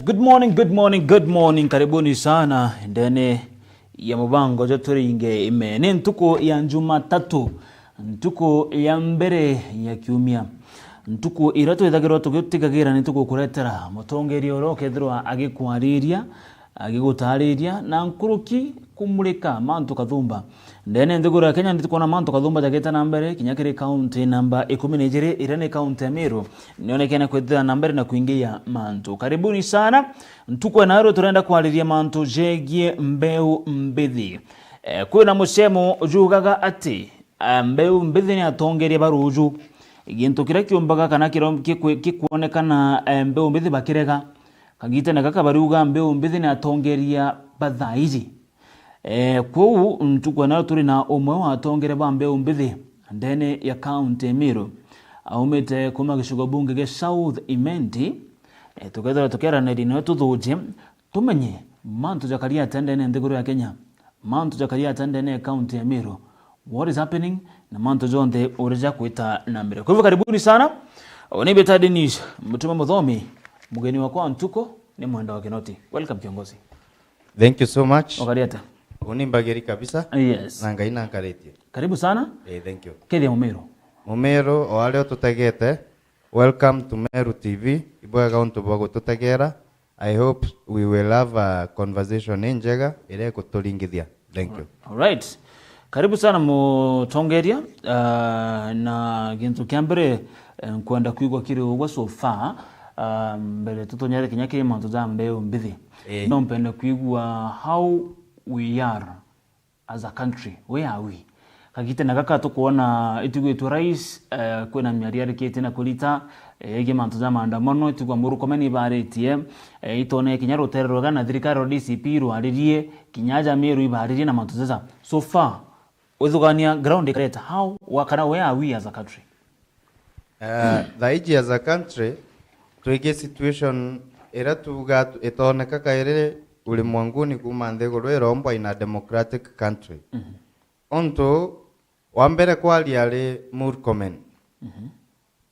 Good morning. Karibuni sana ndani ya mubango joturinge imene ntuko ya Jumatatu, ntuko ya mbere ya kiumia, ntuko iratu ithagirwa tugitigagira nituko kuretera mutongeri orokethirwa agikwariria agigutariria na nkuruki kumulika mantu kathumba ndene ndigura Kenya nditukona mantu kathumba jageta na mbere kinyakire county number 12 irene county ya Meru nionekana kwethira na mbere na kuingia mantu. Karibuni sana ntuko naro turenda kwariria mantu jegie mbeu mbithi. Kwina musemo jugaga ati mbeu mbithi ni atongeria baruju gintu kira kiumbaga kana kikuonekana mbeu mbithi bakirega kagita na kaka baruga mbeu mbithi ni atongeria bathaiji. Kou ntukwa nao turi na umwe wa atongere ba mbeu mbithi ndene ya county Meru aumete kuma gishugo bunge ge South Imenti tukethera tukera na dino tuthuje tumenye mantu jakaria tendene ndiguru ya Kenya, mantu jakaria tendene county ya Meru, what is happening na mantu jonde urija kuita na mbere. Kwa hivyo karibuni sana Onibeta Dennis mtume muthomi mugeni wako ntuko ni Mwenda wa Kinoti. Welcome kiongozi. Thank you so much. Ogariata Unimbageri kabisa. Yes. Na ngai nankaretie. Karibu sana. Thank you. Kedia Mumeru. Mumeru wale tutagete. Welcome to Meru TV. Ibwaga untu bwago tutagera. I hope we will have a conversation njega ile kutulingithia. Thank you. All right. Karibu sana mutongeria na gintu kiambere kwenda kuigwa kiri ugwa so far mbere tutonyere kinyake mantu za mbeu mbithi. No mpenda kuigwa how we are as a country. Where are we? Kagite na kaka tukuona itugwe rais kwena myariari kete na kulita ege mantu za maandamano itugwa murukomeni baretie itone kinyaro terero na thirikari DCP ru aririe kinyaja Meru ibaririe na mantu za so far withugania ground create how wakana where are we as a country? The as a country tuige situation era tuga itoneka kaire ulimwanguni kuma ndego rombo in a democratic country. Onto wambere kwali ale Murkomen.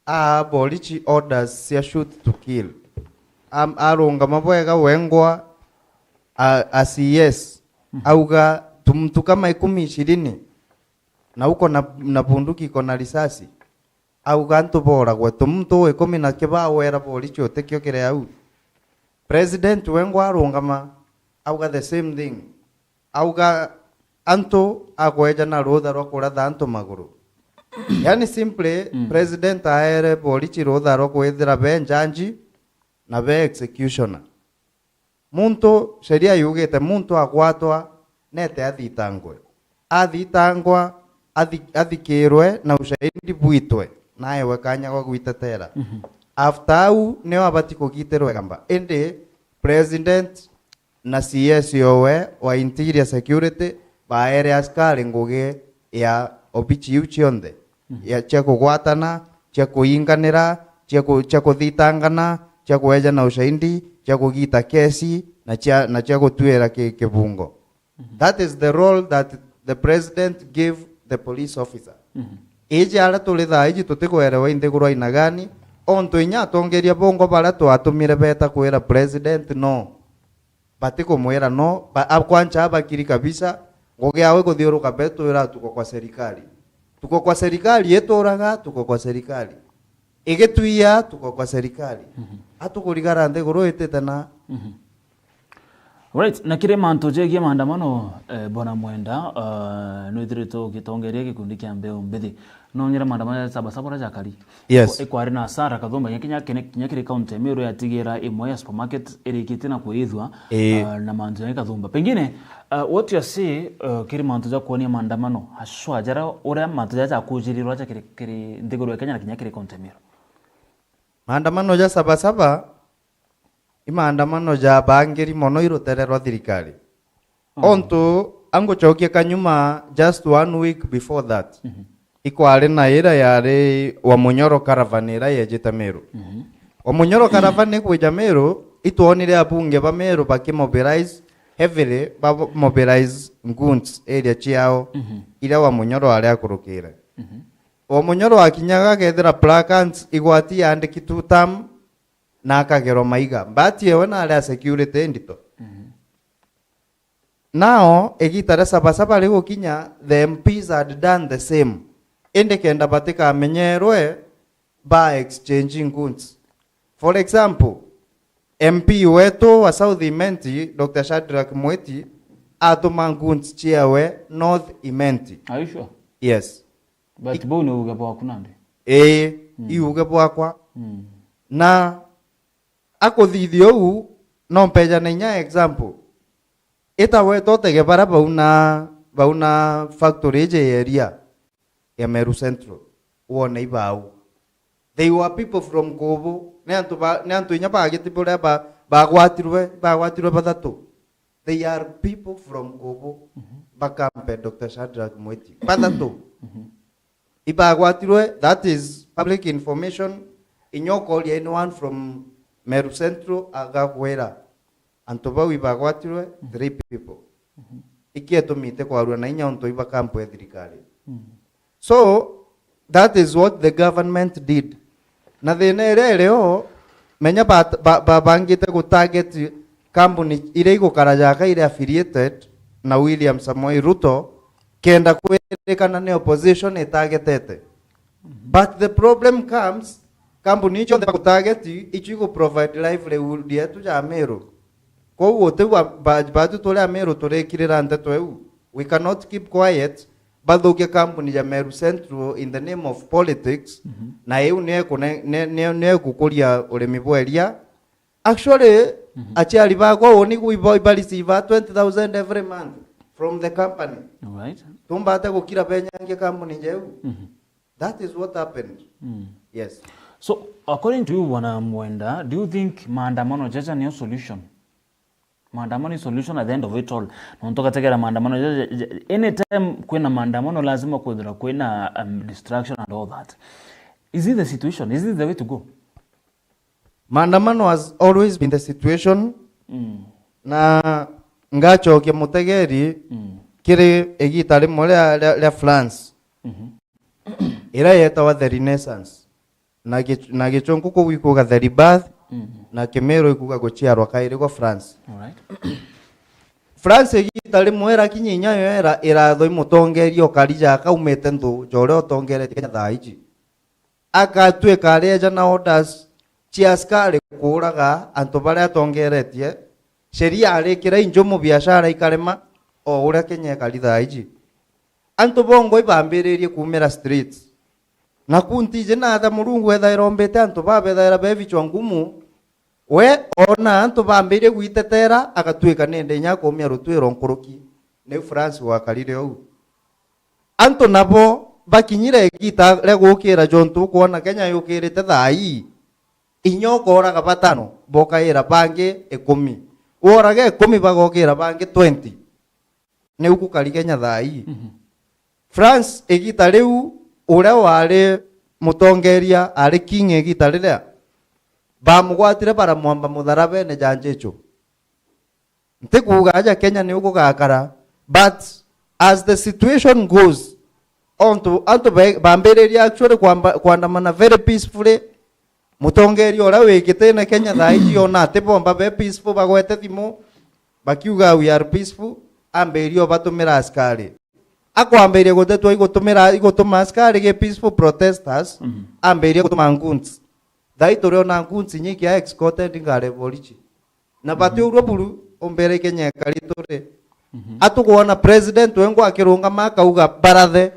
Abolichi orders ya shoot to kill. Arunga mabwega wengwa yes. Auga tumtu kama 10-20 na uko na bunduki iko na risasi. Auga nto bora gwa tumtu 10 na kiba wera bolichi otekyo kire au. President wengwa arungama auga the same thing. Auga anto agweja na rotha rokora thanto maguru. Yani simple president aere bolichi rotha rokwethira benjanji na be executioner. Muntu sheria yugete muntu agwatwa nete athitangwe. Athitangwa athikirwe na ushahidi bwitwe naye wekanya kwa gwitetera. After au ne wabati kugiterwe gamba. Ende president na CS yowe wa interior security baere askari nguge ya obichi uchionde ya chako gwatana chako inganira chako thitangana chako weja na ushahidi chako gita kesi na chako tuera kibungo. That is the role that the president gave the police officer. Eje ala tulitha eji tutikuerewa indigurwa inagani onto inya tongeria bongo bala to atumire beta kuera president no batiko mwera no kwancha abakiri kabisa ngoge awe kuthiuruka beto ira tuko kwa serikali. Tuko kwa serikali yetoraga tuko kwa serikali. Igetuia tuko kwa serikali. Atukurigara ndegoro etetana. Right, na kire manto jegie maandamano bona Mwenda no ithirito gitongeria gikundi kia mbeu mbithi no nyira maandamano sabasabora jakari. Yes. Ekwari na Sara kathomba kinya kire county Meru ya tigira imwe ya supermarket erikite na kuithwa na manto ya kathomba. Pengine what you say kire manto ja kuonia maandamano haswa jara ora manto ja kujirirwa ja kire ndigoro ya Kenya na kinya kire county Meru. Maandamano ja sabasaba imaandamano ja bangeri mono irotererwa thirikari. Onto ango chokia kanyuma just 1 week before that. Ikwari na ira yare wa Munyoro caravan ira yejeta Meru. Wa Munyoro caravan kweja Meru ituonire abunge ba Meru bakimobilize heavily mobilize nguns area chiao ira wa Munyoro ari akurukira. Wa Munyoro akinyaga kethira placards igwati andiki 2 term na akagero maiga mbati yewe na ala security ndito nao egitara sabasaba lego kinya the MPs had done the same ende kenda batika amenyerwe by exchanging goods. For example, MP wetu wa South Imenti Dr. Shadrack Mweti atuma goods chiawe North Imenti. Are you sure? Yes. But bo no uga bwa kunande. Iuge bwakwa. Na akothithio u no mpeja nenya example. Eta wetu tege bara bauna factory je area ya Meru Central. Wona ibau. They were people from Kobo. Ne antu inya bagiti bora bagwatirwe badatu. They are people from Kobo. Bakampe Dr. Shadrack Mweti. Badatu. Ibagwatirwe, that is public information. Inyokoli anyone from Meru Central agagwera. Antoba ibagwatirwe 3 people. Ikieto mite kwa rua na inya onto ibakampo ya thirikari. So that is what the government did. Na thina leo menya bangite go target company ile iko karajaka ile affiliated na William Samoei Ruto kenda kuelekana ne opposition targetete. But the problem comes company icho the target icho provide livelihood yetu ya Meru. Kwa wote batu tole Meru tole kirira ndeto eu. We cannot keep quiet. Badhoke company ya Meru Central in the name of politics na eu ne kukuria uremi bweria actually achiari bako oni kuibo ibalisi 20,000 every month from the company. All right. Tumbata kukira penyange company jeu. That is what happened. Yes. So according to you Bwana Mwenda, do you think maandamano jaja ni solution? Maandamano solution at the end of it all. Nontoka tegera maandamano anytime kwena maandamano lazima kwena distraction and all that. Is it the situation? Is it the way to go? Maandamano has always been the situation. Na ngacho ke mutegeri kire egitare mole la France. Ira yetawa the Renaissance. Na gichonko ko wiko ga the rebirth. Na Kemero ikuga gochiarwa kaire go France. All right. France egitare mwera kinyinya yo era thoi mutongerio karija akaumete ndu jore otongere Kenya thaiji. Akatwe kareja na orders chiaskare kuraga anto bare atongeretie sheria arekira injo mu biashara ikarema o ura Kenya kari thaiji. Anto bongo ibambiririe kumera streets. Na kuntije na atha murungu etha irombete anto babethaira bevichwa ngumu we ona anto bambire gwitetera agatwika nende nya komia rutwiro nkuruki ne France wakarire ou anto nabo bakinyire gita legukira jontu kuona Kenya yukirite thai inyoko oraga batano bokaira bange 10 orage 10 bagokira bange 20 ne ukukari Kenya thai France egita riu ura wale mutongeria ari king egita riria bamugwatire bara mwamba mutharabe ne janjecho ntikuga aja Kenya ni ukugakara but as the situation goes onto bambereria actually kwandamana very peacefully mutongeria ora wikite na Kenya thaiji ona tebomba be peaceful bagwete thimo bakiuga we are peaceful amberio batumira askari akwamberia gotetwa igotuma askari ge peaceful protesters amberia gotuma nguns daitore ona nguns nyiki ya escorted ngare bolichi na batyo uroburu ombere Kenya karitore atukuona president wengo akirunga makauga barathe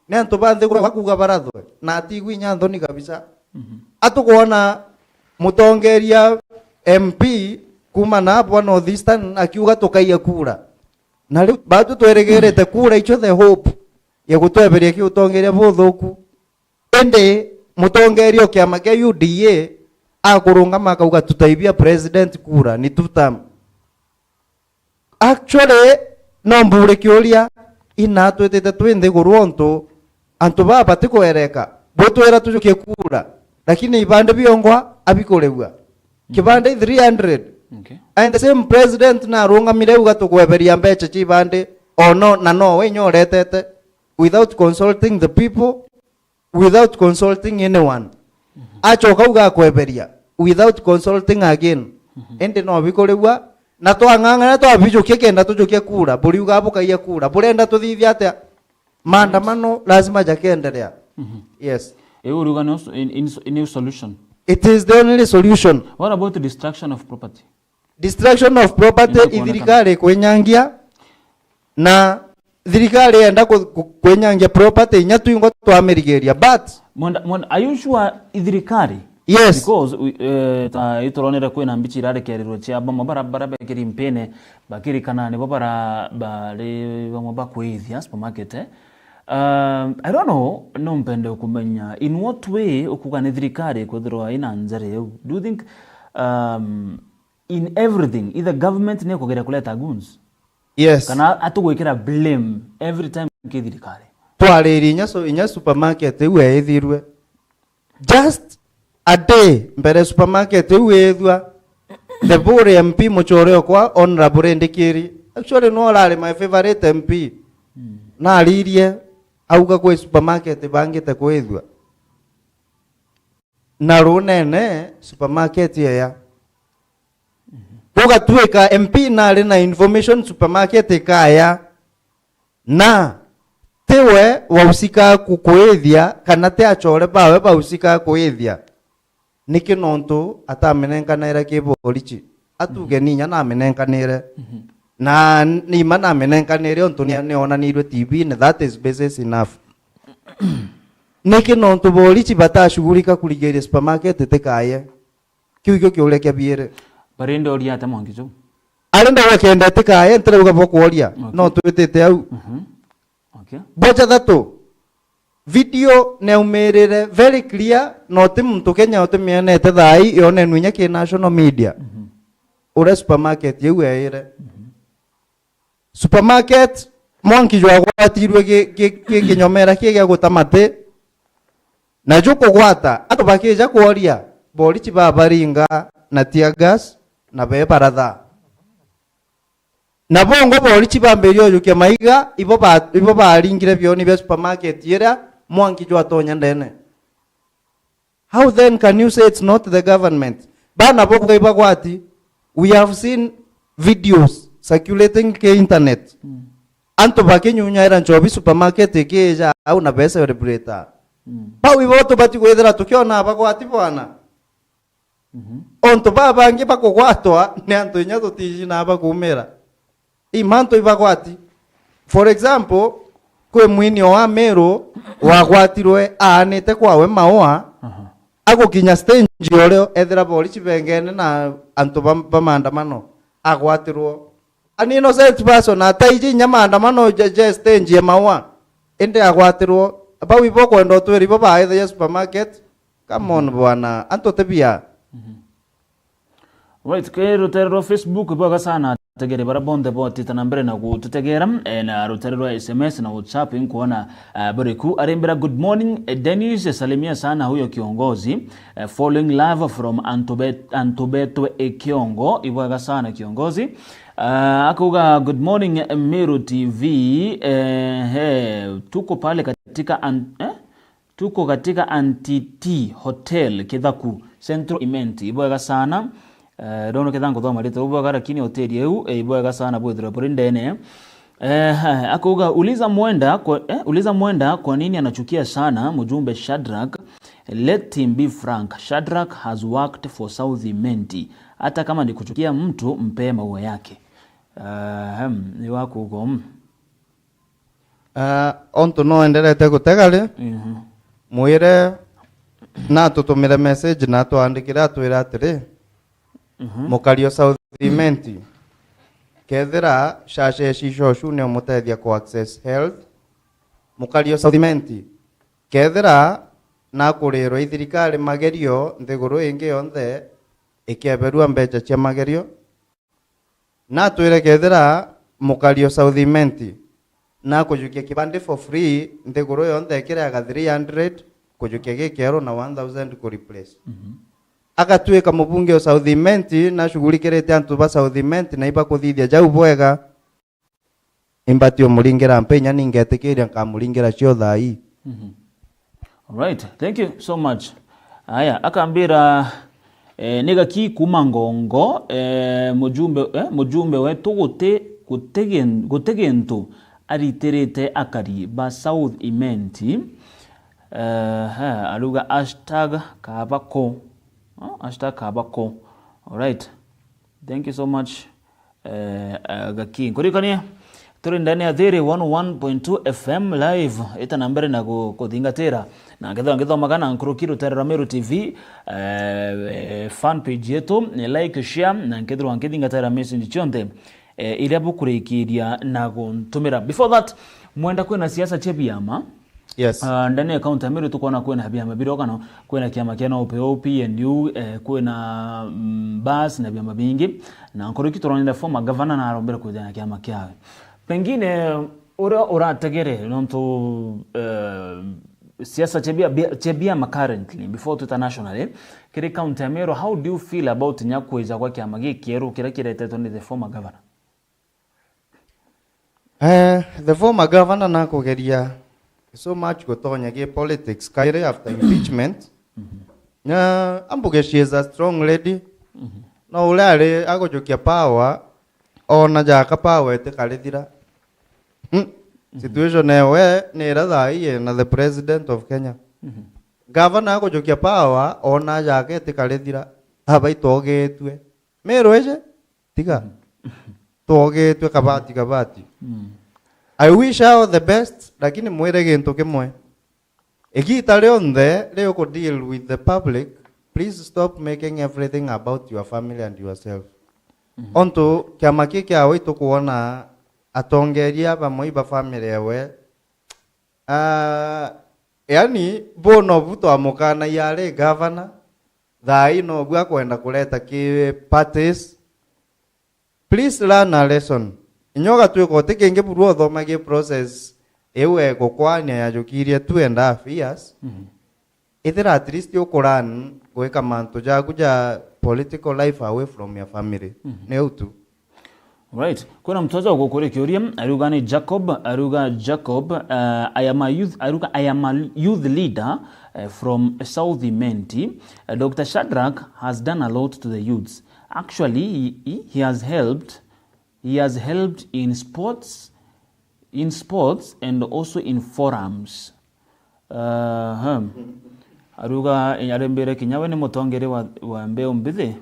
ne antu bathe kuga barathwe na atigwi nyanthoni kabisa atukuona mutongeria MP kuma na hapo North Eastern akiuga tukaiya kura na riu batu tweregerete kura icho the hope ya gutweberia ki utongeria buthuku ende mutongerio kiama kia UDA akurunga makauga tutaibia president kura ni tutam actually no mbure kioria ina twetete twende guronto antu baba tikuereka botwera tujukie kura lakini ibande biongwa abikolewa kibande 300 Okay. And the same president na runga mireuga tukweberia mbeche chibande ono na no wenyoretete without consulting the people, without consulting anyone. Acho kauga kweberia without consulting again. Ende no bikorewa na twang'ang'ana twabijukie kenda tujukie kura buri ugabukaia kura burenda tuthithia atia maandamano lazima jakendelea. Yes. In solution. It is the only solution. What about the destruction of property? Destruction of property ithirikari kwenyangia na thirikari enda kwenyangia property nyatuingo twamirigeria but are you sure ithirikari? Yes. Because itoronera kwina mbichi irarekererwo cia barabara bekiri mpene bakiri kana ne babara bale bamwe bakwithia supermarket I don't know no mpende kumenya in what way ukugana thirikari kwithirwa ina nzare do you think in everything either government ne kugera kuleta guns? Yes. Kana atugwikira blame every time kithirikari twariri inya supermarket iwe ithirwe just a day mbere supermarket iwethwa the bore MP muchore kwa honorable Ndikiri actually no rally my favorite MP na alirie auga kwa supermarket bangite kwethwa na runene supermarket ya kuga tuika MP na ali na information supermarket ikaya na tewe wausika kukwethia kana te achore bawe bausika kwethia niki nonto atamenenkanira kiborichi atuge ninya na amenenkanire na ni mana amenenkanire onto ni onanirwe TV na that is business enough. Niki nonto borichi batashughulika kuligeria supermarket tekaye kiugo kiule kya biere barende oria tamongijo arenda wakenda tekaye ntere ugabokoria no twetete au okay bocha dato video neumerere very clear no muntu Kenya otemionete thai yone nwinya ki national media ura supermarket yewe supermarket monki jwa gwatirwe kinyomera kiga gutamate na juko gwata atubakija kuoria borichi babaringa na tear gas na be paradha na bongo borichi bamberio yuke maiga ibo baringire byoni be supermarket yera mwanki jwa tonya ndene. How then can you say it's not the government? Bana boko iba kwati we have seen videos circulating ke internet anto bakenyunya era nchobi supermarket keja au na pesa rebreta bawi boto bati kwethera tukiona abakwati bwana onto baba ngi bakokwatwa ne anto nya totiji na abakumera imanto ibakwati for example kwe mwini wa Meru wagwatirwe aanite kwawe maoa agukinya stage oreo ethera borichi bengene na anto bamandamano agwatirwo an innocent person ataiji nyamandamano je stage ya maoa ende agwatirwo abawi boko ndo tweri baba ethe supermarket come on bwana anto tebia right ke rutero Facebook boga sana tegere barabonde boti tanambere na gututegera na rutero SMS na WhatsApp inkuona bariku arembera good morning Dennis salimia sana huyo kiongozi following live from Antobeto Ekiongo iboga sana kiongozi akuga good morning Meru TV tuko pale katika Anti-T Hotel Kithaku Central Imenti iboga sana dono kethango thoma rito uboga lakini hoteli yeu iboga sana bwethira porindene akuga uliza mwenda kwa nini anachukia sana mjumbe Shadrack. Let him be frank, Shadrack has worked for South Imenti, hata kama ni kuchukia mtu mpe maua yake. Ni wako huko onto no enderete gutegale mwire na tutumire message na twandikira twira atiri mukario South Imenti kethira shashe shisho ne mutethia ku access health mukario South Imenti kethira na kuriro ithirikari magerio nthiguru ingi yonthe ikeberua mbecha cia magerio na twire kethira mukario South Imenti na kujukia kibande for free nthiguru yonthe kiraga 300 kujukia gikero na 1000 ku replace agatwika mubunge wa South Imenti na shughulikirete antu ba South Imenti na iba kuthithia jau bwega imbatio muringira mpenya ningetikiria nkamuringira cio thai. All right, thank you so much. Aya akambira nega ki kuma ngongo mujumbe wetu gutegento ariterete akari ba South Imenti aruga hashtag kabako. Alright, thank you so much gaki kurikania turi ndani ya Thiri 101.2 FM live ita nambere na kuthingatira na ngitho magana nkurukiro Terera Meru TV fan page yetu ni like share na ngithiro ngithingatira message chonde iria bukurikiria na guntumira. Before that mwenda kwena siasa chebiama. Yes. Ndani ya kaunti ya Meru tukona kwena biama birokano kwena kiama kia OPOP PNU kwena bas na biama bingi na nkurukiro turonenda former governor na arombera kujana kiama kiawe. Pengine urategere nonto siasa chebiama currently before to internationally kiri county ya Meru, how do you feel about nyakweza kwa kiama gikieru kira kiretetwo ni the former governor? The former governor na kugeria so much gotonya ge politics kaire after impeachment. Ambuge she is a strong lady. No ulare agojokia power ona jaka power ete kalithira. Situation ewe ni radai na the president of Kenya. Governor agojokia power ona jaka ete kalithira. Abai togetwe. Meru eje tiga. Togetwe kabati. I wish her the best, lakini mwere gento kimwe. Egita leonde leo ko deal with the public. Please stop making everything about your family and yourself. Onto kiama kiki awe to kuona atongeria bamwe ba family yawe. Yani bono buto amukana yale governor. Thai no bwa kwenda kuleta ki parties. Please learn a lesson. Inyoga tuko tekenge buruo thomage process ewe kokwania ya jokirie 2.5 years. Ithira at least yokuran goeka manto jagu ja political life away from your family. Ne utu. Right. Kuna mtoza ukokore kiuria aruga ni Jacob I am a youth leader from South Imenti. Dr. Shadrack has done a lot to the youths. Actually he has helped in sports and also in forums. Aruga arembere kinyawe ni mutongere wa mbeo mbithe.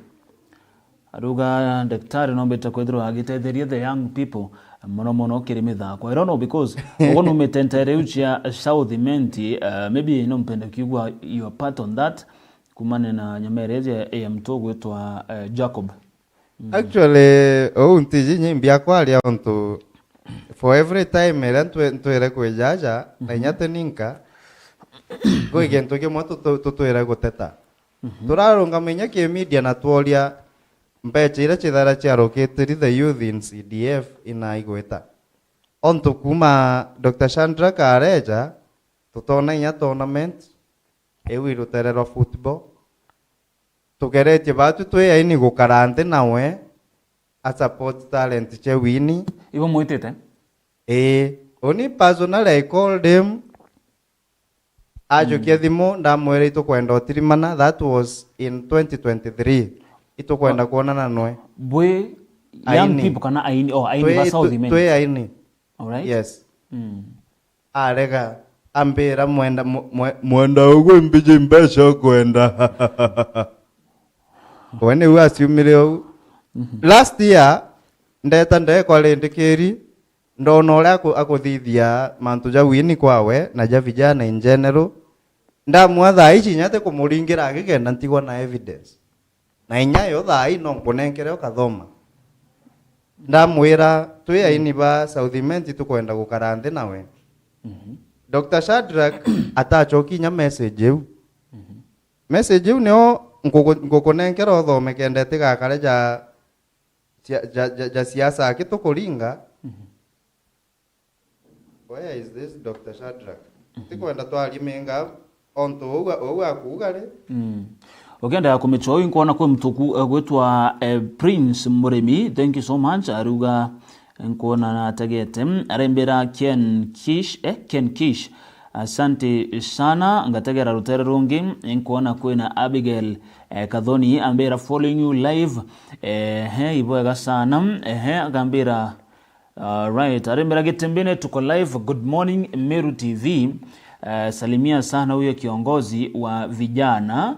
Aruga daktari no beta kwedro agitetheria the young people mono kirimidha. Kwa I don't know because one umetentere ucha South Imenti maybe no mpenda kigwa you are part on that kumane na nyamereze mtogo wetu wa Jacob. Actually, untiji nyimbi akwalia onto for every time erantu era kwejaja na nyate ninka go igento ke moto to era goteta. Turaronga menya ke media na tuoria mbeche ira chidara charoketeri the youth in CDF inaigweta. Onto kuma Dr. Chandra Kareja tutona nya tournament ewi ruterero football. Tugerete batu twe aini gukarante nawe a support talent che wini Ibo moitete oni personal I called them ajo kiadimo ndamwere ito kwenda otirimana. That was in 2023 ito kwenda kuonana noe bwe young people kana aini ba South Imenti twe aini. all right Yes. Arega ambera mwenda ugo mbije mbesha kwenda When we assume last year ndeta kwa lendekeri ndono ule akuthithia mantu ja wini kwawe na ja vijana in general ndamwa thai chinyate kumuringira agigenda ntigwa na evidence na inyayo thai no kunenkere ukathoma ndamwira twi aini ba South Imenti tukwenda gukarante nawe. Dr. Shadrack atachoki nya message eu message eu neo ngokonenkera othome kendete gakare ja siasa akitukuringa. Where is this Dr. Shadrack? Tikwenda twalimenga onto owa kugare. Ogenda kumecho inkuona kwa mtuku gwetwa Prince Muremi. Thank you so much. Aruga nkuona na tagete arembera Ken Kish asante sana ngategera rutere rungi nkuona kwina Abigail Kadhoni ambira following you live iboega sana agambira right arembera getembene tuko live. Good morning Meru TV. Salimia sana huyo kiongozi wa vijana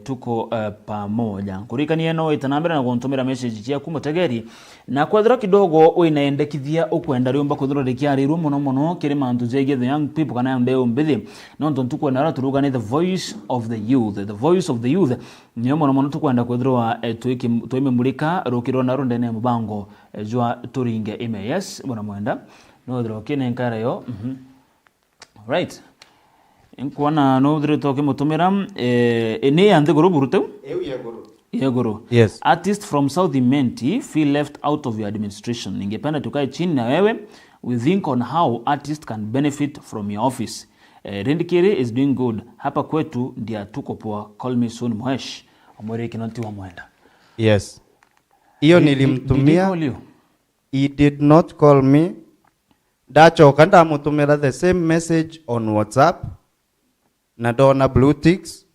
tuko pamoja kurika ni eno itanambira na kuntumira message chia kumutegeri na kwadra kidogo uinaendekithia ukwenda riomba kuthuro rikiari rumo no mono kiri mantu jege the young people kana ambe umbithi no ntuko na raturuga ni the voice of the youth ni mono mono tukwenda kuthuro tuime mulika rukiro na runde ne mubango jwa turinge ime. Yes bona mwenda no thuro kine nkara yo right nkuona no thuro toke mutumira ene ande guru buruteu Yeguru. Yes. Artist from South Imenti feel left out of your administration. Ningependa tukae chini na wewe we think on how artists can benefit from your office. Rendikiri is doing good. Hapa kwetu ndia tuko poa. Call me soon Mwesh. Omori kinoti wa mwenda. Yes. Iyo nilimtumia. He did not call me. Dacho kanda mutumira the same message on WhatsApp. Nadona blue ticks.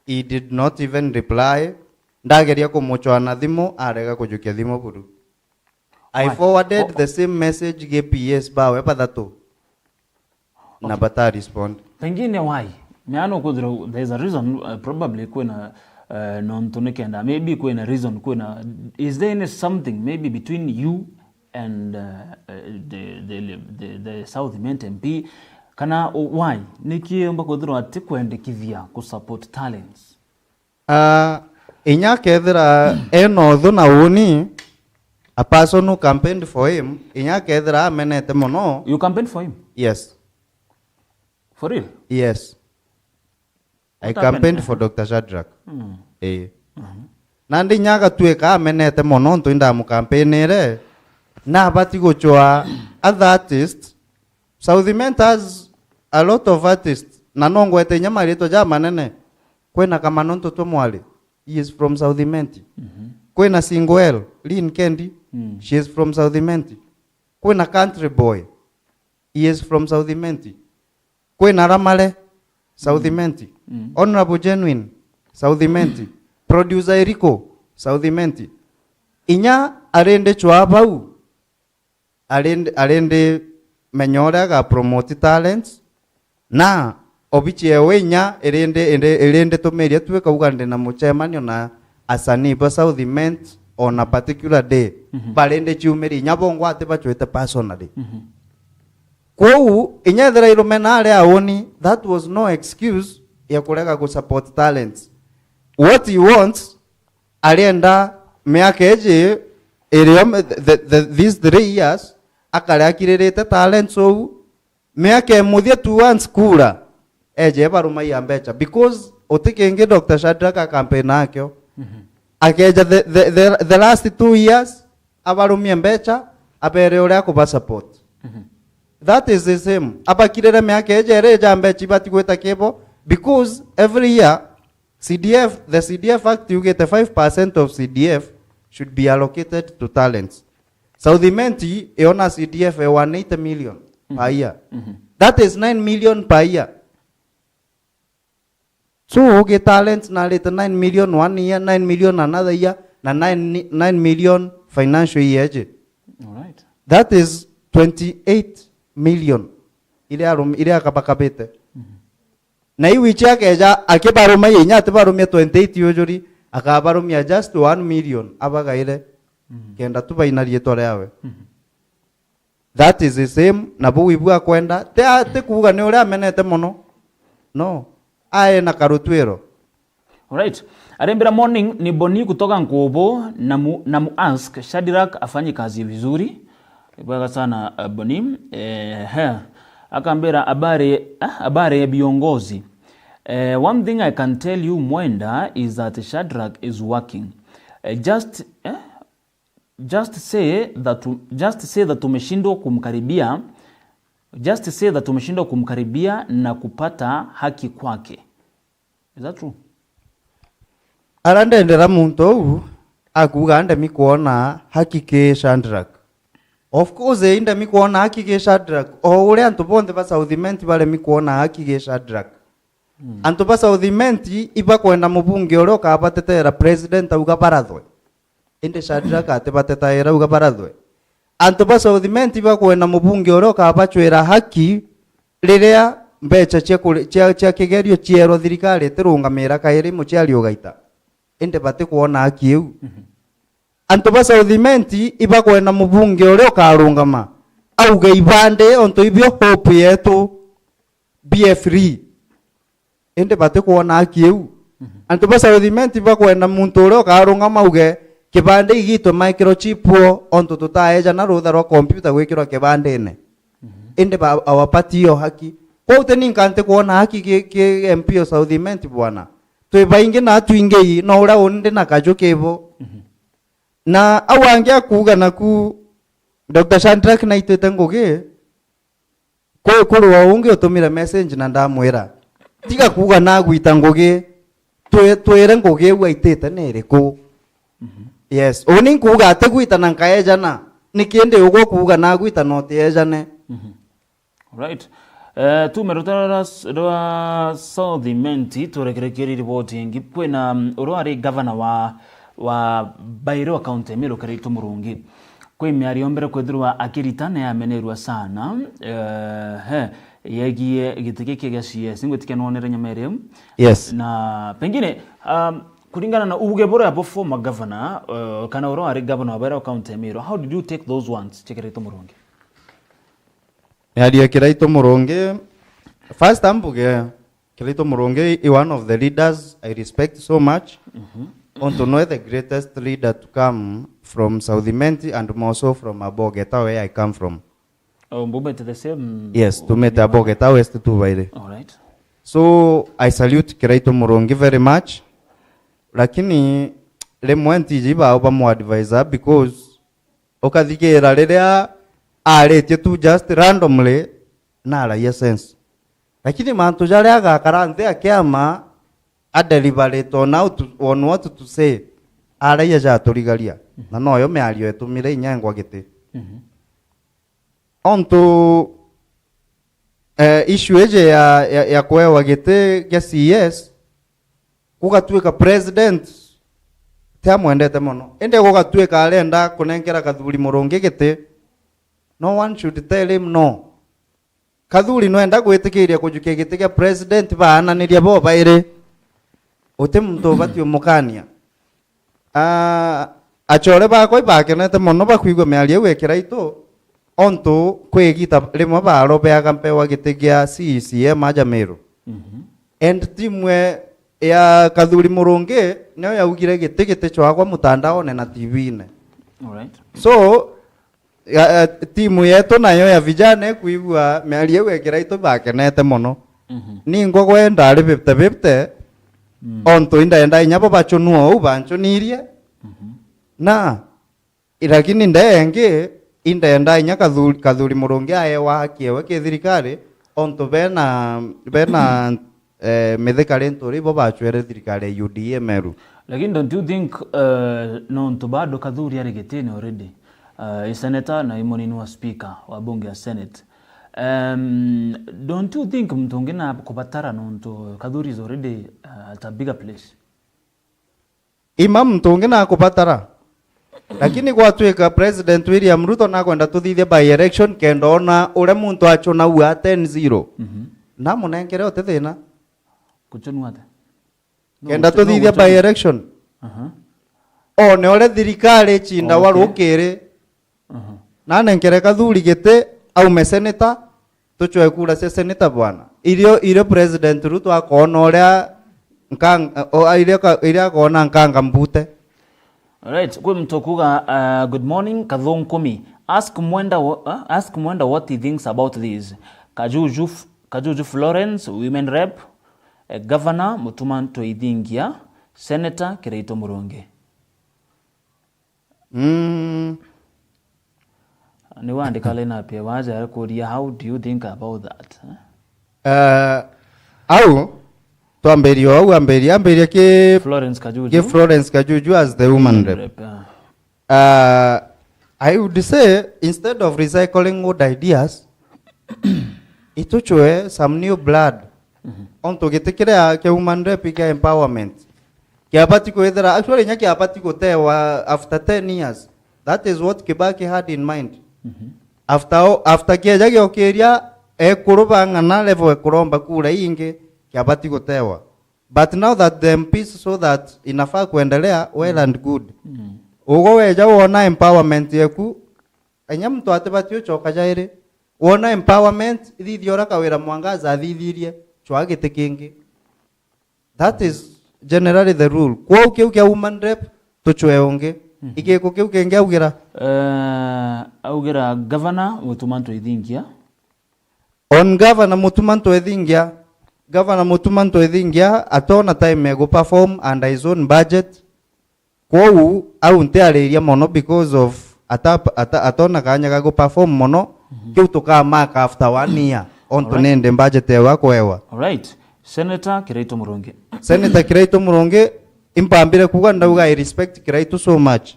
He did not even reply. Ndageria kumuchwa na thimu arega kujukia thimu buru. I forwarded the same message GPS bawe pathatu. Na bata respond. Pengine why? Meano kudro there is a reason probably kuna non tunekenda maybe kuna reason kuna is there any something maybe between you and the South Imenti MP kana why nikiomba kudro atikwendekithia ku support talents? Inya kethira enothu na uni a person who campaigned for him inya kethira amenete mono. You campaigned for him? Yes. For real? Yes. I campaigned for Dr. Shadrack. Nandi nyaga tueka amenete mono ntuinda mu campaignere na bati gochwa other artists. South Imenti has a lot of artists na nongwete nyama rito ja manene kwena kama nonto to mwali. He is from South Imenti. Kwena Singoel, Lynn Kendi, she is from South Imenti. Kwena Country Boy, he is from South Imenti. Kwena Ramale, South Imenti. Honorable Genuine, South Imenti. Producer Eriko, South Imenti. Inya arende chwabau. Arende menyora ga promote talents. Na obichi ewenya erende tomeria tuwe kaugande na muchemanyo na asani ba South Imenti on a particular day. Balende chiumeri nyabongo ate bachwete personally. Kwou inyethera irumena ale aoni that was no excuse ya kurega ku support talents. What he wants alienda meakeje these 3 years akale akirerete talents so meake muthia tu once kura eje baruma ya mbecha because otikenge Dr. Shadrack campaign akyo akeja the last 2 years abarumia mbecha abere ore akuba support. That is the same abakirere meake eje reja mbechi batigweta kebo because every year the CDF Act you get 5% of CDF should be allocated to talents. South Imenti eona CDF 180 million per year. That is 9 million per year. So okay, talents na leta 9 million 1 year, 9 million another year, na 9 million financial year. All right. That is 28 million. Ile akabakabete. Na hii wichi yake eja akibaruma yenya atibarumia 28 yojori akabarumia just 1 million abagaire kenda tuba inalieto yawe. That is the same na buibua kwenda te kuuga ne ore amenete mono. No. Aye na karutwero. Alright. Arembera morning ni Boni kutoka Nkobo na mu ask Shadrack afanye kazi vizuri. Bwana sana Boni. Akambera habari ya viongozi. One thing I can tell you Mwenda is that Shadrack is working. Just say that tumeshindwa kumkaribia. Just say that tumeshindwa kumkaribia na kupata haki kwake. Is that true? Arandendera muntu akuga ande mikuona haki ke Shadrack. Of course inde mikuona haki ge Shadrack o ule antu bonde ba Southiment bale mikuona haki ge Shadrack antu ba Southiment iba kwenda mubunge ule kabatetera president auga barathwe inde Shadrack ate batetera auga barathwe antu ba Southiment iba kwenda mubunge ule kabachwera haki riria mbecha cia kigerio ciero thirikari tirungamira kairi muciari ugaita inde bate kuona haki eu antu ba Southiment iba kwenda mubunge ule ukarungama auga ibande onto ibyo hope yetu be free inde bate kuona haki eu antu ba Southiment iba kwenda muntu ule ukarungama auge kibande igitwe microchip onto tutaeja na rutha rwa computer gwikirwa kibandene inde ba awapatio haki kwa uteni nkante kuona haki ke MP o Southiment bwana twebainge na twinge no ura onde na kajokevo na awange akuga naku Dr. Shadrack na itete ngoge kuri wa unge utumira message na ndamwira tiga kuga na gwita ngoge twere ngoge wa itete nereko yes oni kuga ate gwita na nkaejana nikiende ugo kuga na gwita no tiejane right tumerutara rwa Southiment turekerekeri ripoti ingi kwina urwari governor wa Bairo county Meru Karaito Murungi kwi miario mbere kwithirwa akiritana yamenerwa sana yegie gitike kya CS ngwetike nonere nyamere yes na pengine kulingana na ubuge bora ya former governor kana urwari governor wa Bairo county Meru, how did you take those ones Karaito Murungi? Yadio Karaito Murungi, first ambuge Karaito Murungi is one of the leaders I respect so much. Want to know the greatest leader to come from Southiment and more so from Abogeta where I come from. Oh, Mbumete the same? Yes, to meet Abogeta West to Baire. All right. So I salute Karaito Murungi very much. Lakini lemwenti jiba oba mu advisor because okadhikera lerea arete tu just randomly na la sense. Lakini mantu jale aga karante akiama adeliberate on what to say araya ja turigaria na noyo me ario etumire inyangwa gite onto issue eje ya kwewa gite ya CS kugatweka president tamwendete mono ende kugatweka arenda kunenkera Kathuri Murungi gite no one should tell him no Kathuri no enda gwitikiria kujukia gite ya president baananiria bo baire ote muntu batio mukania achore ba koi bakenete mono bakwigwa miaria wekera ito onto kwegita rimwe baro beaga mpewa gitigia CCM aja Meru and timwe ya Kathuri Murungi nyo yaugire gitigite chwagwa mutandao na TV ne. All right. So timu yetu nayo ya vijana kuigwa miaria wekera ito bakenete mono ningo gwenda ari 50-50 onto inda inyabo bachonuo ubanchonirie na lakini ndenge inda inya Kathuri Murungi aye wakiewe ke thirikari onto bena methekare ntori bo bachwere thirikari UDA Meru. Lakini don't you think no to bado Kathuri ari getene already senator na imonini wa speaker wa bunge ya Senate. Don't you think mtongena kupatara nonto Kathuri is already at a bigger place? Imam mtongena kupatara lakini kwa tuweka President William Ruto na kwenda tuthithia by election kenda ona ure muntu achona ua 10-0 na munengere otethina kuchonu ate kenda tuthithia by election one ore thirikari chinda warukire na nenkere Kathuri gite au meseneta tuchwe kura cia seneta bwana irio President Ruto akona oria nkanga iria akona nkanga mbute. Alright, kwa mtokuga good morning Kathonkomi. Ask Mwenda what he thinks about this. Kajuju Florence, women rep, governor Mutuman Toithingia, Senator Karaito Murungi. Ni waandika lena pia waza kuria, how do you think about that? Au tuamberio au amberia ke Florence Kajuju. Ke Florence Kajuju as the woman rep. I would say instead of recycling old ideas, ituchwe some new blood. Onto gitikira ke human rep ke empowerment. Kiabati kwethera actually nyaki abati gotewa after 10 years. That is what Kibaki had in mind. After kiaja gyokeria kuruba ngana level kuromba kura inge kiabati gotewa. But now that the MPs saw that inafaa kuendelea well and good. Ugo weja wona empowerment yeku enya mtu atebati uchoka jaire wona empowerment thithiora kawira mwangaza thithirie chwagite kingi. That is generally the rule. Kwa ukiu kia woman rep tuchwe onge igeko kiu kenge augira governor mutumanto ithingia on governor mutumanto ithingia atona time ego perform under his own budget. Kwa au nteareria mono because of atona kanya gago perform mono kiu tuka mark after 1 year on to nende budget ewa kwewa. All right. Senator Kiraito Muronge impambire kuga ndauga I respect Kiraito so much,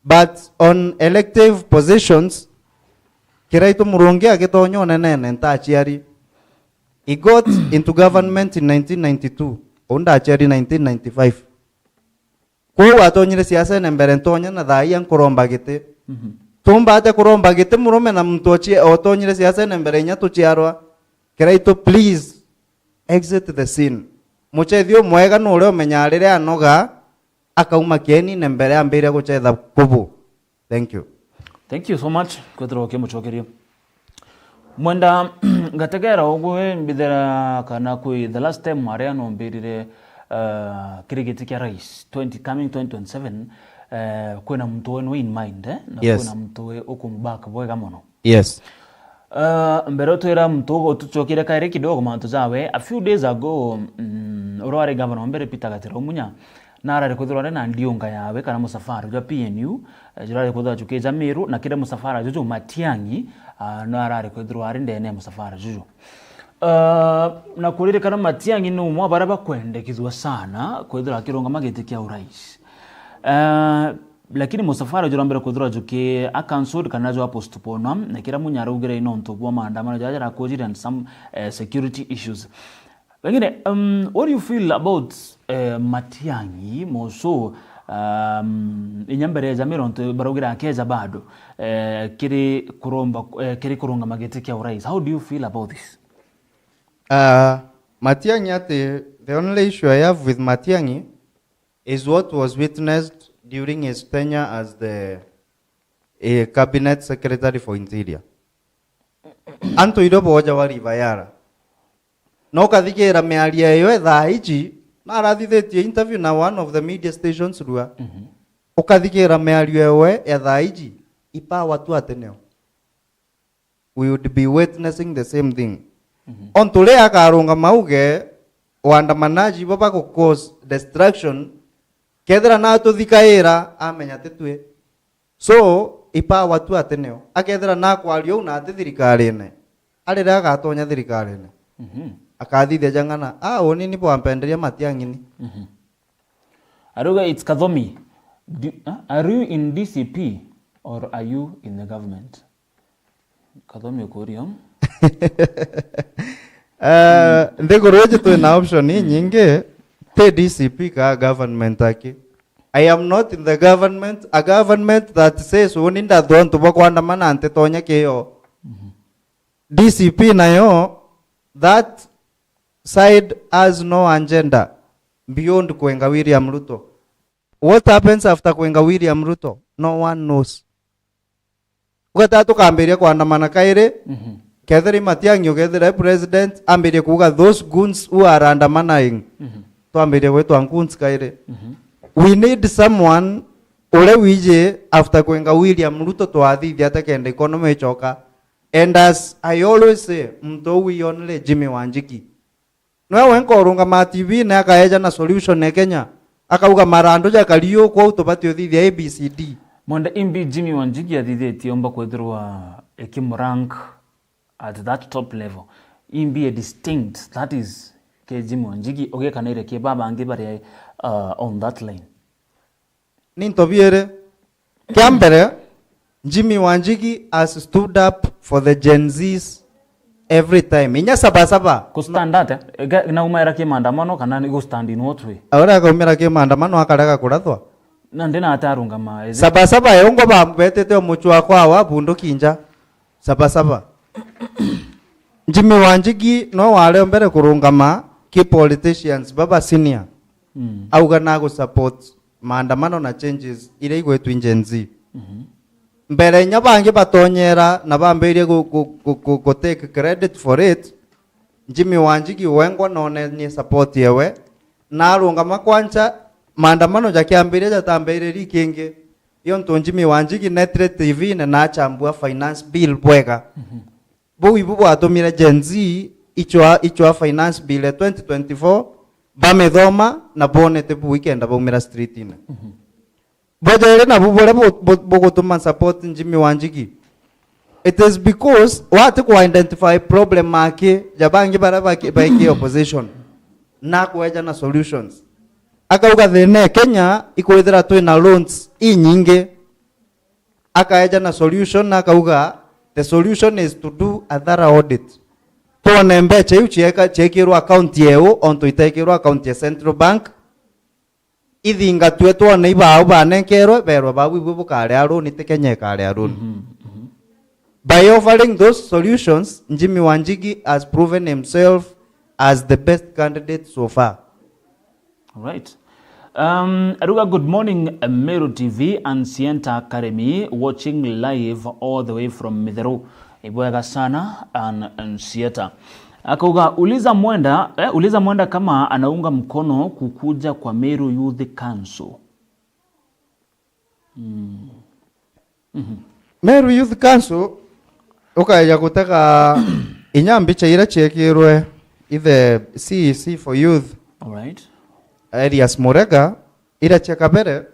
but on elective positions Kiraito Muronge agetonyo nene ntachiari. He got into government in 1992 onda achiari 1995. Kwa atonyire siasa nembere ntonya na thai kuromba gite tumba ate kuromba gite murume na mtochi otonyire siasa nembere nya tuchiarwa. Kiraito please exit the scene. Muchethio mwega no ure umenyarire anoga akauma kieni nembere ambire guchetha kubu. Thank you. Thank you so much kwethira ke muchokerio. Mwenda ngategera ogwe mbithera kana kwi the last time maria no mbirire kirigiti kia rais 2027 kwena mtu wenu in mind na kwena mtu we ukumback bwega mono. Yes. Mbero twira mtu tuchokire kaire kidogo mantu zawe a few days ago urware governor mbere Peter Gatero munya narare kuthurane na ndionga yawe kana musafara ja PNU jirare kuthura chukeja Meru na kire musafara juju Matiangi narare kuthurare ndene musafara juju na kurire kana Matiangi no mwa baraba kwendekizwa sana kuthura kironga magete kia urais lakini musafara jurambere kuthura juke akansud kana jo postpone na kira munyara ugire ino ntobwa maandamano jajara kojiri and some security issues. Wengine what do you feel about Matiangi moso inyambere za mironto barugira akeza bado kiri kuronga magete kia urais? How do you feel about this? Matiangi the only issue I have with Matiangi is what was witnessed during his tenure as the cabinet secretary for interior. Anto idobo waja wari bayara. No kathikira mearia yo thaiji na arathithetie interview na one of the media stations rua. Ukathikira mearia yo ya thaiji ipa watu ateneo. We would be witnessing the same thing. On tole akarunga mauge waandamanaji baba ko cause destruction kethira na tuthikaira amenya tetwe. So ipa watu ateneo akethira na kwario na thirikari-ine arira agatonya thirikari-ine akathithia jangana oni ni bwampenderia Matiangi ni Aruga it's Kathomi. Are you in DCP or are you in the government? Kathomi ukuriyo ndegoroje tu na option nyingi te DCP ka government aki. I am not in the government, a government that says uninda donto bakwandamana ante tonya keyo. DCP nayo that side has no agenda beyond Kwenga William Ruto. What happens after Kwenga William Ruto? No one knows. Ukatatu kambiria kuandamana kaire ketheri Matiangi ukethera president ambirie kuga those goons who are andamanaing tuambirie wetu anguns kaire. We need someone ule wije after Kwenga William Ruto twathithia atakenda economy choka. And as I always say, mto we only Jimmy Wanjiki. No wenko runga ma TV na akaeja na solution ne Kenya. Akauga marando ja kaliyo kwa utobati othithia ABCD. Monda imbi Jimmy Wanjiki athithetie omba kwethirwa ekimrank at that top level. Imbi a distinct, that is ke Jimmy Wanjiki ogekanaire ke baba ange bari on that line. Nintobiere kiambere Jimmy Wanjigi has stood up for the Gen Zs every time. Inya sabasaba. Kustandate na umaira ki maandamano kana ni stand in what way? Ahora kaumira ki maandamano akarega kurathwa. Na ndena atarunga ma. Sabasaba yongo ba betete omuchwa kwa bunduki nja. Sabasaba. Jimmy Wanjigi no wale mbere kurungama ki politicians baba senior. Auga nago support maandamano na changes ile igwetu Gen Z. Mbere nyabange batonyera nabambeire go take credit for it. Jimmy Wanjigi wengo none ni support yewe narungama kwanza maandamano jakiambire jatambeire rikinge iyo nto Jimmy Wanjigi netre TV na chambua finance bill bwega bo ibubu atomira Gen Z ichwa finance bill 2024 bamethoma na bonete bu weekend abomira street ina Bajere na bubole bogotuma support Jimmy Wanjigi. It is because watu ku identify problem make jabangi baraba ki opposition na kueja na solutions. Akauga thene Kenya ikuithira tu na loans inyinge. Akaeja na solution na akauga the solution is to do a thorough audit. Tuone mbeche uchieka chekirwa account yeo onto itekirwa account ya Central Bank. Ithinga twetwa nei baao banenkerwe berwa babu ibu kare aro ni Kenya kare aro. By offering those solutions, Jimmy Wanjigi has proven himself as the best candidate so far. All right. Aruga, good morning, Meru TV and Sienta Academy, watching live all the way from Midero, Ibwega sana and Sieta. Akauga, uliza mwenda kama anaunga mkono kukuja kwa Meru Youth Council. Meru Youth Council ukaya kutaka inyambicha ira chekirwe ithe CEC for Youth. All right. Elias Morega ira chekabere.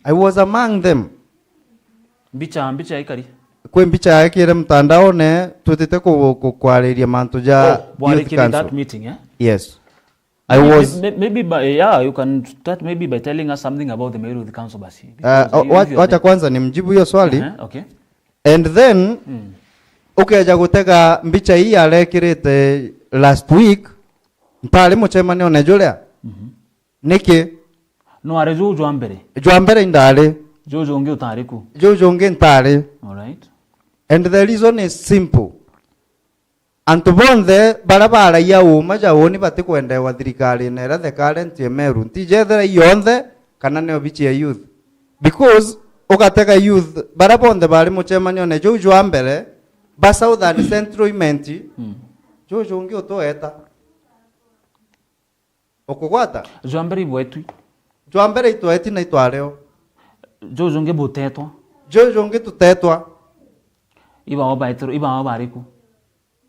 I was among them. Mbicha ikari. Kwe mbicha yakire mtandao ne tutite kukwariria mantu ja Youth Council. That meeting, eh? Yes. I was maybe you can start maybe by telling us something about the Meru Youth Council basi. Wacha kwanza nimjibu hiyo swali. Okay. And then ukeja gutega mbicha hii arekirite last week mpale muchemane one Julia. Niki no are jwa mbere indale jojo unge utariku jojo ntare. All right. And the reason is simple. Antubonde barabara ya umaja woni bati kwenda wa thirikari na the current Meru ntijethera yonthe kana ne obichi ya youth because ukateka youth barabonde bari muchemane one jojo mbere ba Southern Central imenti jojo unge utoeta okugwata jwambere bwetu jwambere itoeti na itwareo jojo unge butetwa jojo unge tutetwa iba bariku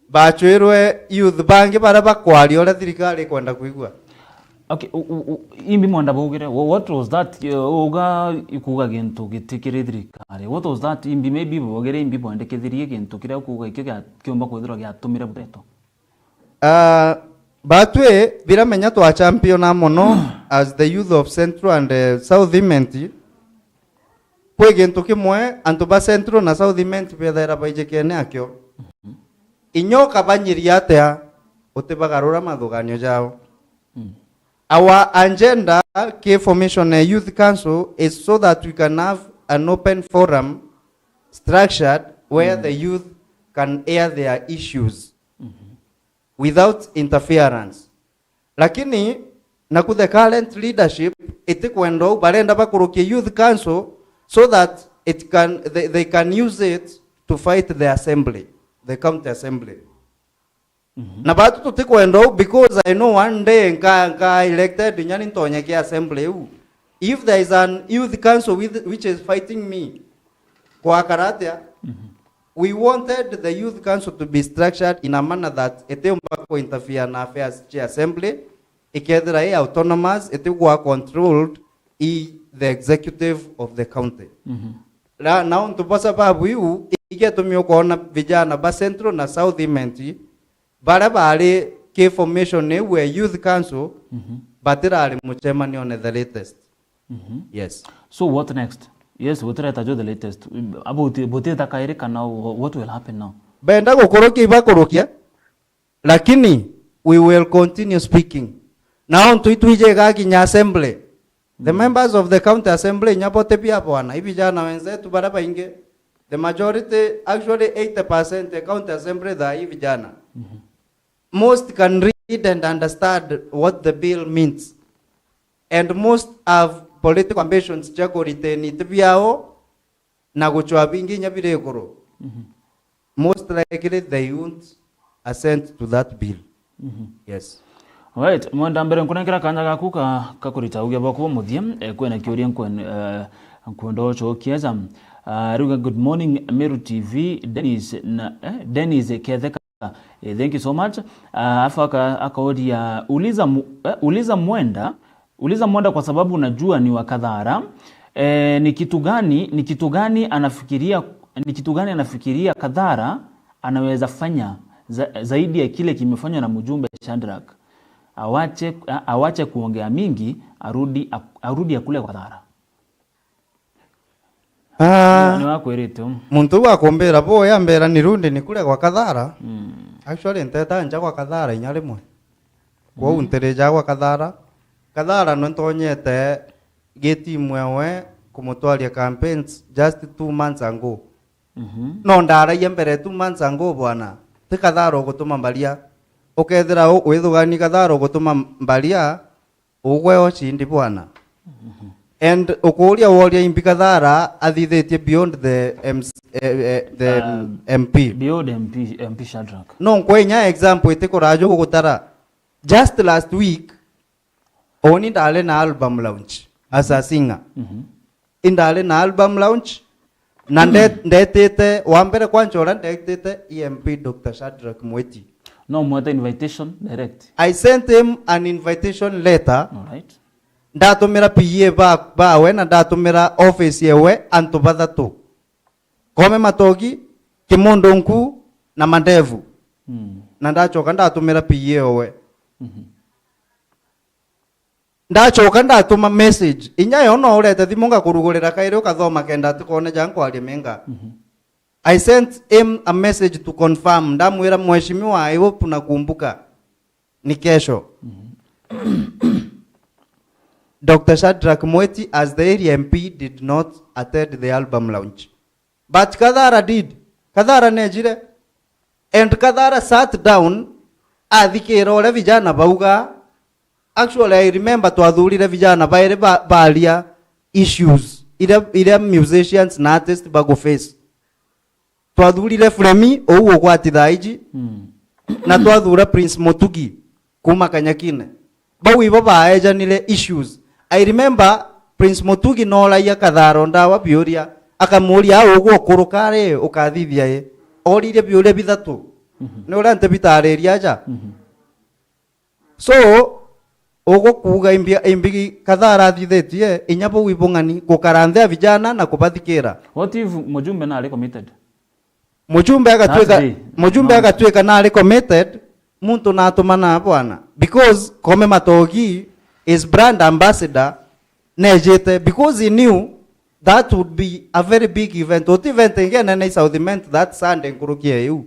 bachwirwe youth bangi baraba kwari ora thirikari kwenda kuigwa. Okay, imbi mwanda bogire what was that oga ikuga gintu gitikire thirikari what was that imbi maybe bogire imbi bwande kithirie gintu kira kuga ikyo kiomba kwithira giatumire buteto batwe biramenya twa champion mono as the youth of Central and South Imenti kwe gintu kimwe antu ba Central na South Imenti bethera baije kene akyo inyoka banyiria atia utibagarura mathuganio jao. Our agenda K formation Youth Council is so that we can have an open forum structured where the youth can air their issues without interference. Lakini naku the current leadership itikwendo barenda bakurukia Youth Council so that they can use it to fight the assembly, the county assembly. Na batu tutikwendo because I know one day nka elected nyani ntonye ki assembly u. If there is an youth council which is fighting me kwa karatia, we wanted the youth council to be structured in a manner that etemba ko interfere na affairs chi assembly ikedra autonomous etegwa controlled the executive of the county. Now ntupasa babu yu igetumio kuona vijana ba Central na South Imenti barabare K formation where youth council batirali muchemani on the latest. Yes. So what next? Yes, what are the latest about the Kairika now? What will happen now? Benda gukorokia ibakorokia, lakini we will continue speaking. Now tuituje gakinya assembly. The members of the county assembly nyapote pia bwana. Hivi jana wenzetu baraba inge. The majority, actually 80% the county assembly da hivi jana. Most can read and understand what the bill means. And most have political ambitions chako riteni tibiao na guchwa bingi nyabire goro. Most likely they won't assent to that bill. Yes. Alright, mwanda mbere nkunekera kanya gaku kakurita ugia bako muthie kwena kiuria nkwendo cho kiaza. Ruga, good morning Meru TV. Dennis Ketheka, thank you so much. Afaka akaodia uliza mwenda kwa sababu unajua ni wakadhara. Ni kitu gani anafikiria kadhara anaweza fanya zaidi ya kile kimefanywa na mjumbe Shadrack. Awache kuongea mingi, arudi akule kadhara. Ni wako ereto. Muntu wakombera boya mbera nirundi nikule kwa kadhara. Actually nteta nja kwa kadhara inyalimwe. Kwa untereja kwa kadhara. Kadhara nontonyete geti mwewe kumutwalia campaigns just 2 months ago. No ndara yembere 2 months ago bwana. Te kadhara gutuma mbalia. Ukethira withugani kadhara gutuma mbalia ugwe ochindi bwana. And ukuria woria imbi kadhara athithetie beyond the MP. Beyond MP Shadrack. No kwenya example itikurajo gutara. Just last week oni ndale na album launch as a singer. Indale na album launch na ndetete wambere kwanchora ndetete EMP Dr. Shadrack Mweti. No more invitation direct. I sent him an invitation letter. All right. Ndatumira PA bawe na ndatumira office yewe antu bathatu. Kome Matogi, Kimondo Nku na Mandevu. Na ndachoka ndatumira PA yewe. Ndachoka ndatuma message. Inyayo no urete thimunga kurugurira kaire ukathoma kenda tikone jangu ali menga. I sent him a message to confirm. Ndamwira mheshimiwa I hope nakumbuka. Ni kesho. Dr. Shadrack Mweti as the area MP did not attend the album launch. But Kadhara did. Kadhara nejire. And Kadhara sat down athikira ore vijana bauga. Actually I remember twathurire vijana baire balia issues. Ira musicians na artists bago face. Twathurire Fremi ouwo kwati thaiji. Na twathura Prince Motugi kuma Kanyakine. Bau ibo baejanire issues. I remember Prince Motugi no laia Kadhara ndawa bioria akamuria ugo kurukare ukathithia ye orire bioria bithatu ne urante bitareria aja. So ugo kuga imbi Kadhara thithetie inyabo wibungani gukarandha vijana na kubathikira. What if mujumbe na ali committed? Mujumbe agatweka na ali committed muntu na atumana bwana because Kome Matogi is brand ambassador nejete because he knew that would be a very big event. What event again and South meant that Sunday kurukia you.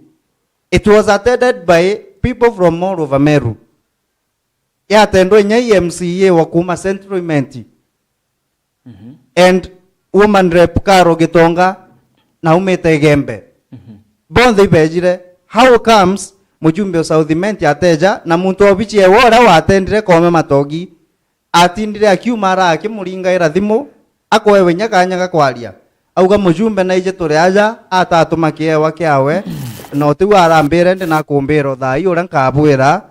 It was attended by people from all over Meru. Ya tendo nye MCA wakuma Central Menti. And woman rep Karo Gitonga na umete Gembe. Bondi bejire how comes mujumbe South Menti ateja na muntu obichi ewora watendire Kome Matogi atindire akiumara akimuringa ira thimu akoewe nyakanya kwaria auga mujumbe na ije turi aja atatuma kiewa kiawe no ti warambire ndi na kumbiro thai ura nkabwira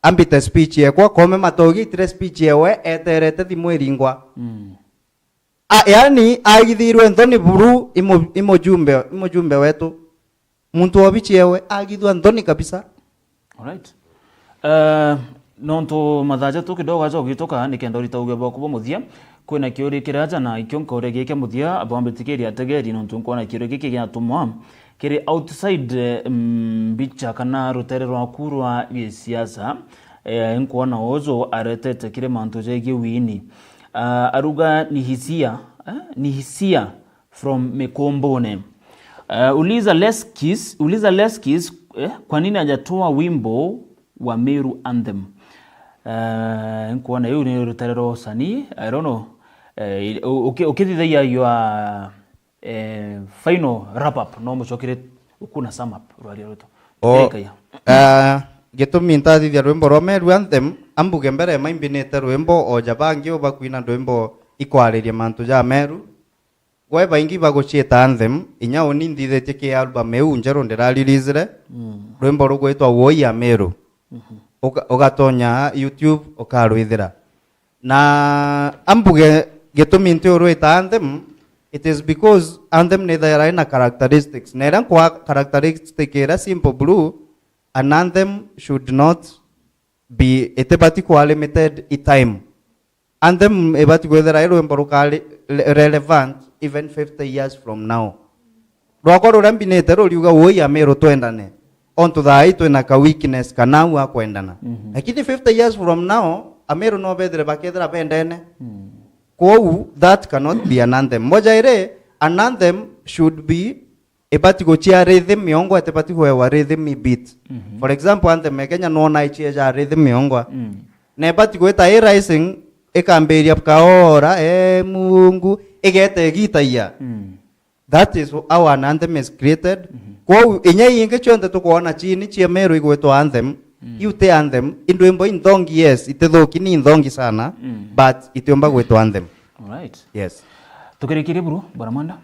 ambite speech yekwa Kome Matogi tire speech yewe eterete thimu iringwa yani agithirwe Anthony Buru imujumbe wetu muntu obichi yewe agithwa Anthony kabisa. Alright. Nonto mathaja tu kidogo ajo gitoka nikenda urita ugebo kubo muthia kwina kiuri kiraja na ikyo nkore gike muthia abambe tikeri ategeri nonto nkona kiuri gike gya tumwa kiri outside bicha kana rutere rwa kurwa ya siasa nkona ozo aretete kire manto jegi wini aruga ni hisia ni hisia from Mekombone. Uliza Leskis kwa nini hajatoa wimbo wa Meru Anthem. Nkuona hiyo ni rutarero sani, I don't know. Ukithithagia your final wrap up no mucokire ukuna sum up rwari ruto. Gitumi ntathithia rwimbo rwa Meru Anthem ambuge mbere maimbinite rwimbo o jabangi obakwina rwimbo ikwariria mantu ja Meru gwe baingi bagucieta Anthem inya oni ndithitie ki album eu njeru ndirarelease rwimbo rugwitwa Woia Meru ugatonya YouTube ukarwithira na ambuge gitumi nti urwita Anthem. It is because Anthem neither ina characteristics nera kwa characteristic era simple blue. An anthem should not be etebati limited in time. Anthem ebati kwethera rwimbo rukali relevant even 50 years from now. Rwako rurambinete ruriuga Woia Meru twendane onto thai twina ka weakness kana wa kwendana lakini 50 years from now Ameru no bethre bakethera bendene. Kou that cannot be an anthem. Moja ire an anthem should be ebati gochia rhythm miongo etebati kwa rhythm beat. For example anthem Kenya no na ichia ja rhythm miongo na ebati goeta rising ekamberia kaora Mungu egete gitaya. That is how an anthem is created. Kwa inya yinge chonde tukuona chini chia Meru igwetwa anthem. Yute anthem indwembo indongi yes itedhoki ni indongi sana but itiomba gwetwa anthem. Alright. Yes. Tukirekeria bro Baramanda.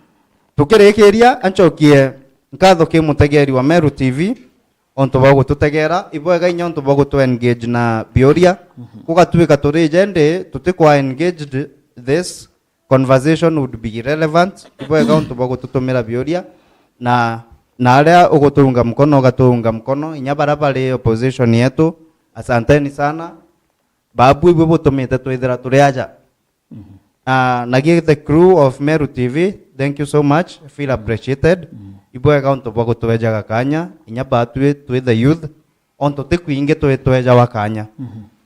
Tukirekeria anchokie nkatho ki mutegeri wa Meru TV onto bago tutegera ibwega inya onto bago to engage na bioria kugatwika turi jende tutikwa engaged this conversation would be relevant ibwega onto bago tutumira bioria na aria ugutunga mkono ugatunga mkono inya barabara opposition yetu asanteni sana babu ibwe butumite twithira turi aja na give the crew of Meru TV thank you so much feel appreciated ibwega onto bago twejaga kanya inya batwe twi the youth onto tikwinge tweja wakanya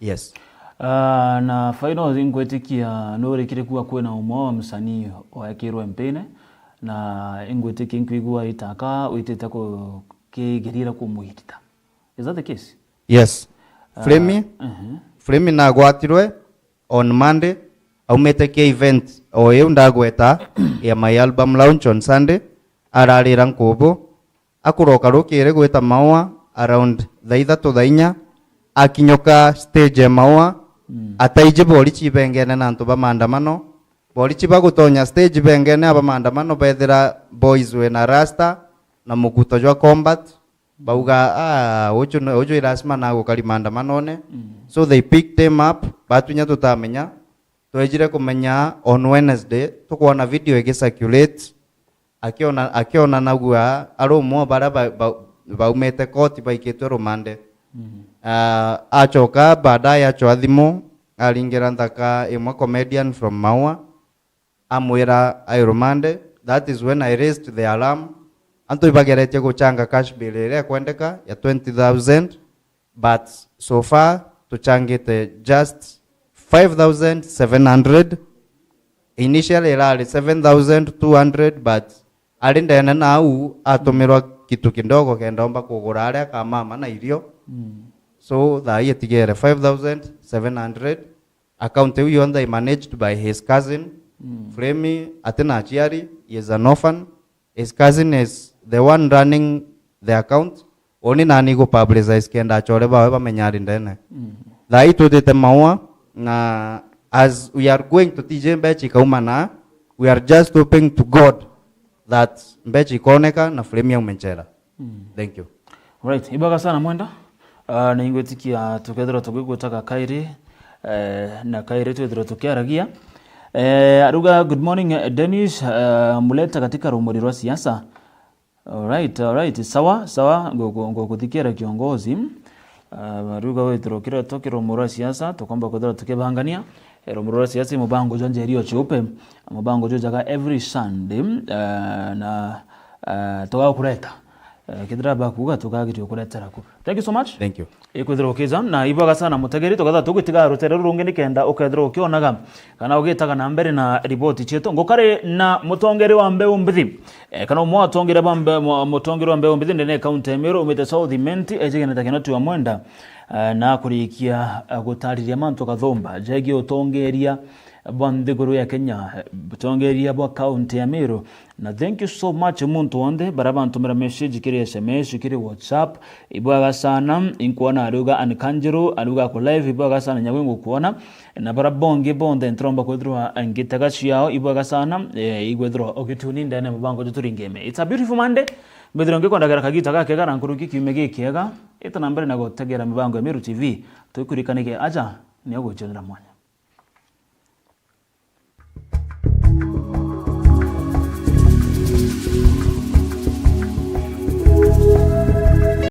yes na final ingwetikia no rekire kuwa kwena umo wa msanii oyakirwe mpene na ingwetiki nkwigua itaka uitete ko kigerira kumuhitita. Is that the case? Yes. Fremi na gwatirwe on Monday aumete ke event o eu ndagweta ya my album launch on Sunday ararira nkubo akuroka rukire gweta maua around thaitha to thainya akinyoka stage maua ataije boli chibengene na ntu bamandamano boli chibagutonya stage bengene aba mandamano bethera boys we na rasta na muguto jwa combat bauga ojo irasma na gukari mandamano ne so they picked them up batunya tutamenya twejire kumenya on Wednesday tukuona video igicirculate akiona nagua aromo bara baumete koti baiketwe rumande achoka baadaye acho athimo alingira ndaka imwe comedian from Maua amwira airumande. That is when I raised the alarm anto ibagerete guchanga cash bill ile kwendeka ya 20,000 but so far tuchangite just 5,700 initially ilali 7,200 but alindene nau atumirwa kitu kindogo kendomba kugura aria kamama na irio so the yetigere 5,700 account hiyo onda managed by his cousin Fremi atena chiari is an orphan. His cousin is the one running the account. Oni nani go publicize kenda chore ba menyari ndene. Dai to de Maua na as we are going to TJ Mbechi kaumana we are just hoping to God that Mbechi koneka na Fremi umenchera. Thank you. Right, ibaga sana mwenda. Na ingwetikia tukethera tugigutaka Kairi na Kairi twethera tukiaragia. Aruga good morning Dennis muleta katika rumuri rwa siasa. Alright sawa ngokuthikiara kiongozi aruga wethirokira tokira rumuri rwa siasa tukomba kuthira tukibangania rumuri rwa siasa mubango jonje rio chupe mubango jojaga every Sunday na toga kureta kithira bakuga tukagitio kuletera ku. Thank you so much. Thank you. Ikwithira ukiza na ibaga sana mutegeri tugatha tugitiga rutere rungi nikenda ukethira ukionaga kana ugitaga na mbere na report cheto ngokare na mutongeri wa mbeu mbithi kana mwa tongere ba mutongeri wa mbeu mbithi ndene county Emiro umite South Menti ejigena kinatu wa mwenda na kurikia gutariria mantu kathomba jegi utongeria bandeguru ya Kenya butongeria bwa county ya Emiro na thank you so much muntu onde barabantumira message kiri SMS kiri WhatsApp ibwaga sana inkuona aruga ankanjiro aruga ko live ibwaga sana nyagwengu kuona na barabonge bonde ntromba kwedrwa angitaka ciao ibwaga sana igwedrwa okituni ndane mubango tuturingeme. It's a beautiful Monday bedronge kwandagara kagita gake garankuruki kimege kiega itana mbere na gotegera mubango ya Meru TV tukurikanike aja ni ogochondra mwana.